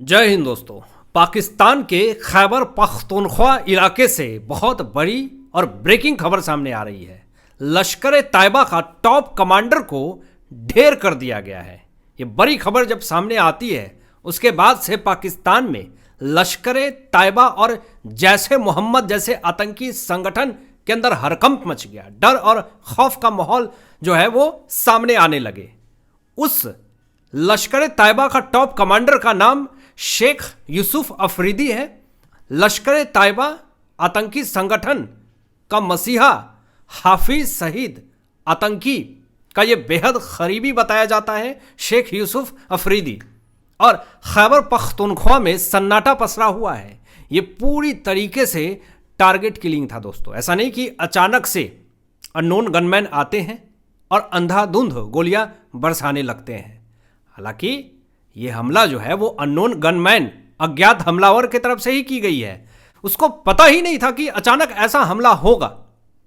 जय हिंद दोस्तों। पाकिस्तान के खैबर पख्तूनख्वा इलाके से बहुत बड़ी और ब्रेकिंग खबर सामने आ रही है। लश्कर तैयबा का टॉप कमांडर को ढेर कर दिया गया है। ये बड़ी खबर जब सामने आती है उसके बाद से पाकिस्तान में लश्कर तैयबा और जैश ए मोहम्मद जैसे आतंकी संगठन के अंदर हड़कंप मच गया। डर और खौफ का माहौल जो है वो सामने आने लगे। उस लश्कर तैयबा का टॉप कमांडर का नाम शेख यूसुफ अफरीदी है। लश्कर तैयबा आतंकी संगठन का मसीहा हाफिज सईद आतंकी का ये बेहद करीबी बताया जाता है शेख यूसुफ अफरीदी। और खैबर पख्तूनख्वा में सन्नाटा पसरा हुआ है। ये पूरी तरीके से टारगेट किलिंग था दोस्तों। ऐसा नहीं कि अचानक से अननोन गनमैन आते हैं और अंधाधुंध गोलियां बरसाने लगते हैं। हालांकि ये हमला जो है वो अननोन गनमैन अज्ञात हमलावर की तरफ से ही की गई है। उसको पता ही नहीं था कि अचानक ऐसा हमला होगा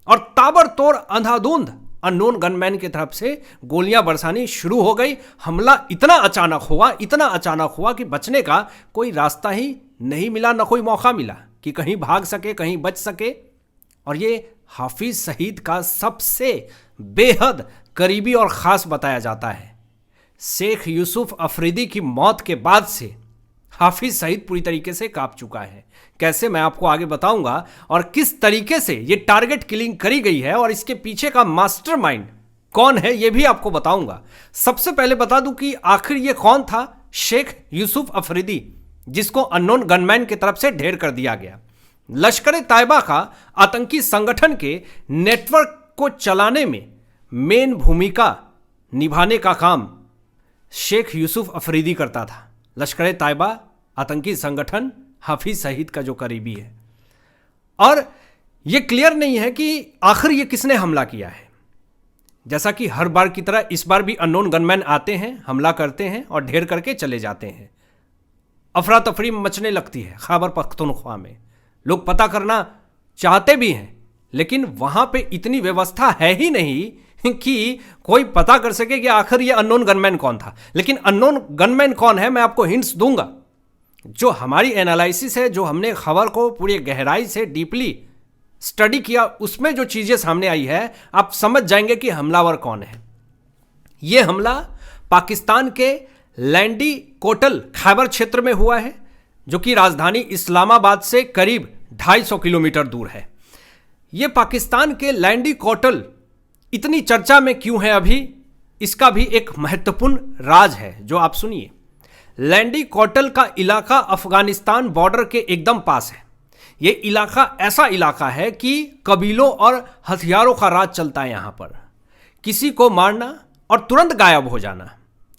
और ताबड़तोड़ अंधाधुंध अननोन गनमैन की तरफ से गोलियां बरसानी शुरू हो गई। हमला इतना अचानक हुआ कि बचने का कोई रास्ता ही नहीं मिला, ना कोई मौका मिला कि कहीं भाग सके, कहीं बच सके। और ये हाफिज सईद का सबसे बेहद करीबी और ख़ास बताया जाता है। शेख यूसुफ अफरीदी की मौत के बाद से हाफिज सईद पूरी तरीके से कांप चुका है। कैसे, मैं आपको आगे बताऊंगा। और किस तरीके से ये टारगेट किलिंग करी गई है और इसके पीछे का मास्टरमाइंड कौन है ये भी आपको बताऊंगा। सबसे पहले बता दूं कि आखिर ये कौन था शेख यूसुफ अफरीदी जिसको अननोन गनमैन की तरफ से ढेर कर दिया गया। लश्कर तैयबा का आतंकी संगठन के नेटवर्क को चलाने में मेन भूमिका निभाने का काम शेख यूसुफ अफरीदी करता था। लश्कर तैयबा आतंकी संगठन हाफिज सईद का जो करीबी है। और यह क्लियर नहीं है कि आखिर ये किसने हमला किया है। जैसा कि हर बार की तरह इस बार भी अननोन गनमैन आते हैं, हमला करते हैं और ढेर करके चले जाते हैं। अफरा तफरी मचने लगती है खैबर पख्तूनख्वा में। लोग पता करना चाहते भी हैं लेकिन वहां पे इतनी व्यवस्था है ही नहीं कि कोई पता कर सके कि आखिर ये अननोन गनमैन कौन था। लेकिन अननोन गनमैन कौन है मैं आपको हिंट्स दूंगा। जो हमारी एनालिसिस है, जो हमने खबर को पूरी गहराई से डीपली स्टडी किया, उसमें जो चीजें सामने आई है आप समझ जाएंगे कि हमलावर कौन है। यह हमला पाकिस्तान के लैंडी कोटल खैबर क्षेत्र में हुआ है जो कि राजधानी इस्लामाबाद से करीब 250 किलोमीटर दूर है। यह पाकिस्तान के लैंडी कोटल इतनी चर्चा में क्यों है अभी, इसका भी एक महत्वपूर्ण राज है जो आप सुनिए। लैंडी कोटल का इलाका अफगानिस्तान बॉर्डर के एकदम पास है। यह इलाका ऐसा इलाका है कि कबीलों और हथियारों का राज चलता है। यहां पर किसी को मारना और तुरंत गायब हो जाना,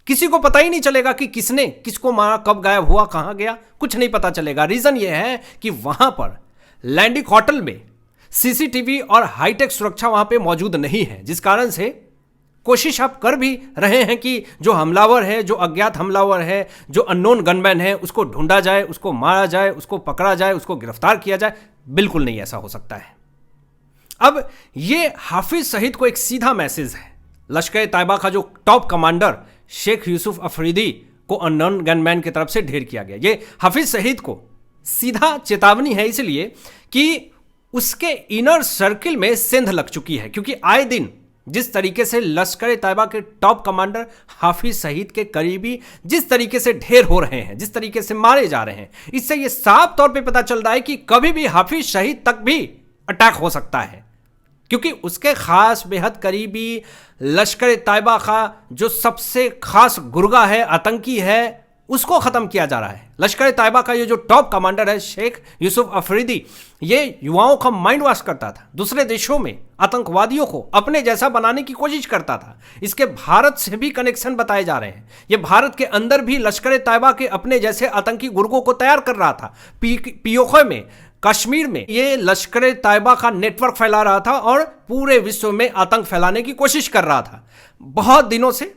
किसी को पता ही नहीं चलेगा कि किसने किसको मारा, कब गायब हुआ, कहां गया, कुछ नहीं पता चलेगा। रीजन यह है कि वहां पर लैंडी कोटल में सीसीटीवी और हाईटेक सुरक्षा वहां पे मौजूद नहीं है, जिस कारण से कोशिश आप कर भी रहे हैं कि जो हमलावर है, जो अज्ञात हमलावर है, जो अननोन गनमैन है, उसको ढूंढा जाए, उसको मारा जाए, उसको पकड़ा जाए, उसको गिरफ्तार किया जाए। बिल्कुल नहीं ऐसा हो सकता है। अब ये हाफिज सईद को एक सीधा मैसेज है। लश्कर तैयबा का जो टॉप कमांडर शेख यूसुफ अफरीदी को अननोन गनमैन की तरफ से ढेर किया गया। ये हाफिज सईद को सीधा चेतावनी है, इसलिए कि उसके इनर सर्किल में सेंध लग चुकी है। क्योंकि आए दिन जिस तरीके से लश्कर तैयबा के टॉप कमांडर हाफिज सईद के करीबी जिस तरीके से ढेर हो रहे हैं, जिस तरीके से मारे जा रहे हैं, इससे यह साफ तौर पे पता चल रहा है कि कभी भी हाफिज सईद तक भी अटैक हो सकता है। क्योंकि उसके खास बेहद करीबी लश्कर तैयबा का जो सबसे खास गुर्गा है, आतंकी है, उसको खत्म किया जा रहा है। लश्कर तैयबा का ये जो टॉप कमांडर है शेख यूसुफ अफरीदी, ये युवाओं का माइंड वॉश करता था। दूसरे देशों में आतंकवादियों को अपने जैसा बनाने की कोशिश करता था। इसके भारत से भी कनेक्शन बताए जा रहे हैं। ये भारत के अंदर भी लश्कर तैयबा के अपने जैसे आतंकी गुर्गों को तैयार कर रहा था। पीओके में, कश्मीर में ये लश्कर तैयबा का नेटवर्क फैला रहा था और पूरे विश्व में आतंक फैलाने की कोशिश कर रहा था। बहुत दिनों से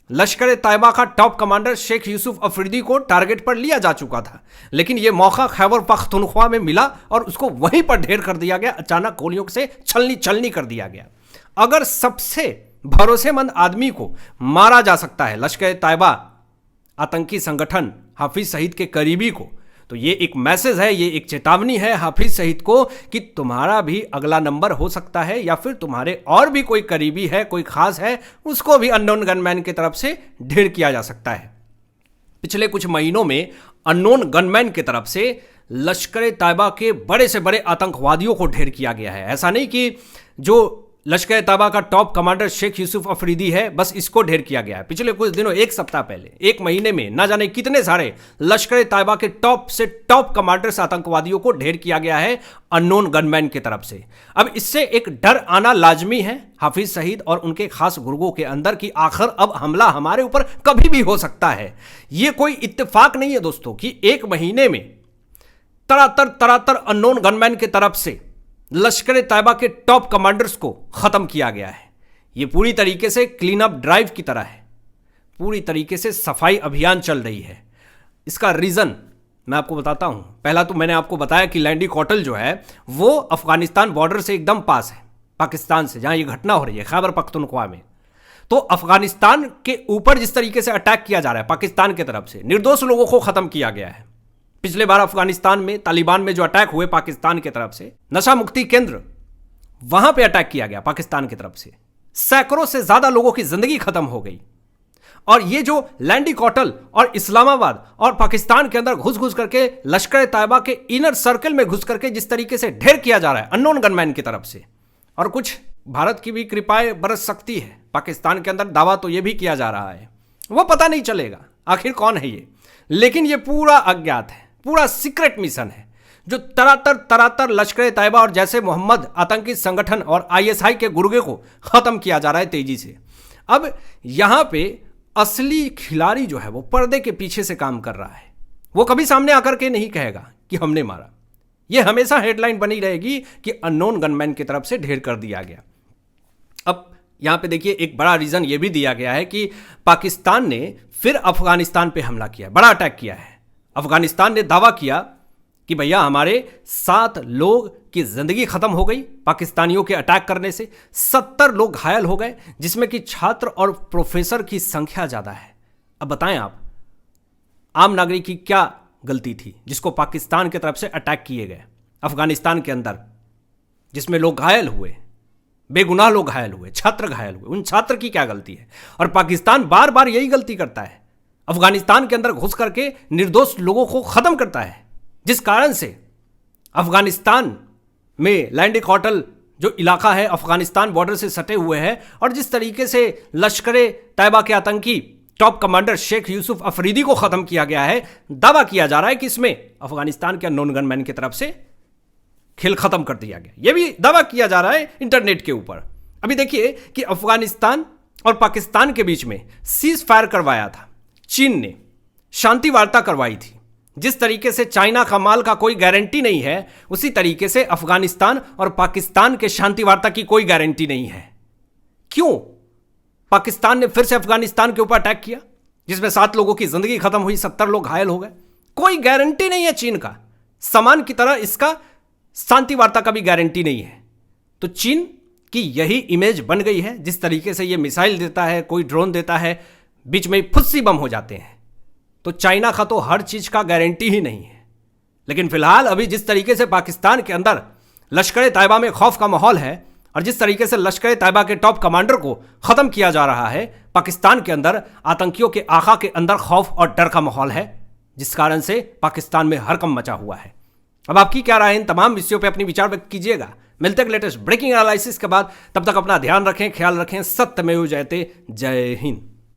लश्कर तैयबा का टॉप कमांडर शेख यूसुफ अफरीदी को टारगेट पर लिया जा चुका था, लेकिन यह मौका खैबर पख्तूनख्वा में मिला और उसको वहीं पर ढेर कर दिया गया। अचानक गोलियों से छलनी कर दिया गया। अगर सबसे भरोसेमंद आदमी को मारा जा सकता है लश्कर तैयबा आतंकी संगठन हाफिज सईद के करीबी को, तो ये एक मैसेज है, ये एक चेतावनी है हाफिज सईद को कि तुम्हारा भी अगला नंबर हो सकता है, या फिर तुम्हारे और भी कोई करीबी है, कोई खास है, उसको भी अननोन गनमैन की तरफ से ढेर किया जा सकता है। पिछले कुछ महीनों में अननोन गनमैन की तरफ से लश्कर तैयबा के बड़े से बड़े आतंकवादियों को ढेर किया गया है। ऐसा नहीं कि जो लश्कर तैयबा का टॉप कमांडर शेख यूसुफ अफरीदी है बस इसको ढेर किया गया है। पिछले कुछ दिनों, एक सप्ताह पहले, एक महीने में ना जाने कितने सारे लश्कर तैयबा के टॉप से टॉप कमांडर्स आतंकवादियों को ढेर किया गया है अननोन गनमैन की तरफ से। अब इससे एक डर आना लाजमी है हाफिज सईद और उनके खास गुर्गों के अंदर कि आखिर अब हमला हमारे ऊपर कभी भी हो सकता है। यह कोई इत्तेफाक नहीं है दोस्तों कि एक महीने में तरातर अननोन गनमैन की तरफ से लश्कर तैयबा के टॉप कमांडर्स को खत्म किया गया है। यह पूरी तरीके से क्लीन अप ड्राइव की तरह है, पूरी तरीके से सफाई अभियान चल रही है। इसका रीजन मैं आपको बताता हूं। पहला तो मैंने आपको बताया कि लैंडी कॉटल जो है वो अफगानिस्तान बॉर्डर से एकदम पास है, पाकिस्तान से, जहां ये घटना हो रही है खैबर पख्तूनख्वा में। तो अफगानिस्तान के ऊपर जिस तरीके से अटैक किया जा रहा है पाकिस्तान की तरफ से, निर्दोष लोगों को खत्म किया गया है। पिछले बार अफगानिस्तान में तालिबान में जो अटैक हुए पाकिस्तान की तरफ से, नशा मुक्ति केंद्र, वहां पे अटैक किया गया पाकिस्तान की तरफ से, सैकड़ों से ज्यादा लोगों की जिंदगी खत्म हो गई। और ये जो लैंडी कॉटल और इस्लामाबाद और पाकिस्तान के अंदर घुस करके लश्कर तैयबा के इनर सर्कल में घुस करके जिस तरीके से ढेर किया जा रहा है अननोन गनमैन की तरफ से, और कुछ भारत की भी कृपाएं बरस सकती है पाकिस्तान के अंदर, दावा तो ये भी किया जा रहा है, वो पता नहीं चलेगा आखिर कौन है ये। लेकिन ये पूरा अज्ञात है, पूरा सीक्रेट मिशन है जो तरातर लश्कर तैयबा और जैसे मोहम्मद आतंकी संगठन और आईएसआई के गुर्गे को खत्म किया जा रहा है तेजी से। अब यहां पे असली खिलाड़ी जो है वो पर्दे के पीछे से काम कर रहा है। वो कभी सामने आकर के नहीं कहेगा कि हमने मारा, ये हमेशा हेडलाइन बनी रहेगी कि अननोन गनमैन की तरफ से ढेर कर दिया गया। अब यहां पे देखिए एक बड़ा रीजन ये भी दिया गया है कि पाकिस्तान ने फिर अफगानिस्तान पे हमला किया, बड़ा अटैक किया है। अफगानिस्तान ने दावा किया कि भैया हमारे 7 लोग की जिंदगी खत्म हो गई पाकिस्तानियों के अटैक करने से, 70 लोग घायल हो गए, जिसमें कि छात्र और प्रोफेसर की संख्या ज्यादा है। अब बताएं आप, आम नागरिक की क्या गलती थी जिसको पाकिस्तान की तरफ से अटैक किए गए अफगानिस्तान के अंदर, जिसमें लोग घायल हुए, बेगुनाह लोग घायल हुए, छात्र घायल हुए, उन छात्र की क्या गलती है? और पाकिस्तान बार बार यही गलती करता है, अफगानिस्तान के अंदर घुस करके निर्दोष लोगों को खत्म करता है, जिस कारण से अफगानिस्तान में लैंडी कॉटल जो इलाका है अफगानिस्तान बॉर्डर से सटे हुए हैं, और जिस तरीके से लश्कर तैयबा के आतंकी टॉप कमांडर शेख यूसुफ अफरीदी को खत्म किया गया है, दावा किया जा रहा है कि इसमें अफगानिस्तान के अननोन गनमैन की तरफ से खेल खत्म कर दिया गया। यह भी दावा किया जा रहा है इंटरनेट के ऊपर। अभी देखिए कि अफगानिस्तान और पाकिस्तान के बीच में सीज फायर करवाया था, चीन ने शांति वार्ता करवाई थी। जिस तरीके से चाइना का माल का कोई गारंटी नहीं है, उसी तरीके से अफगानिस्तान और पाकिस्तान के शांति वार्ता की कोई गारंटी नहीं है। क्यों पाकिस्तान ने फिर से अफगानिस्तान के ऊपर अटैक किया, जिसमें 7 लोगों की जिंदगी खत्म हुई, 70 लोग घायल हो गए? कोई गारंटी नहीं है चीन का, सामान की तरह इसका शांति वार्ता का भी गारंटी नहीं है। तो चीन की यही इमेज बन गई है, जिस तरीके से ये मिसाइल देता है, कोई ड्रोन देता है, बीच में फुस्सी बम हो जाते हैं। तो चाइना का तो हर चीज का गारंटी ही नहीं है। लेकिन फिलहाल अभी जिस तरीके से पाकिस्तान के अंदर लश्कर तैयबा में खौफ का माहौल है, और जिस तरीके से लश्कर तैयबा के टॉप कमांडर को खत्म किया जा रहा है, पाकिस्तान के अंदर आतंकियों के आका के अंदर खौफ और डर का माहौल है, जिस कारण से पाकिस्तान में हड़कंप मचा हुआ है। अब आपकी क्या राय है इन तमाम विषयों पे अपनी विचार व्यक्त कीजिएगा। मिलते हैं लेटेस्ट ब्रेकिंग एनालिसिस के बाद, तब तक अपना ध्यान रखें, ख्याल रखें। सत्यमेव जयते। जय हिंद।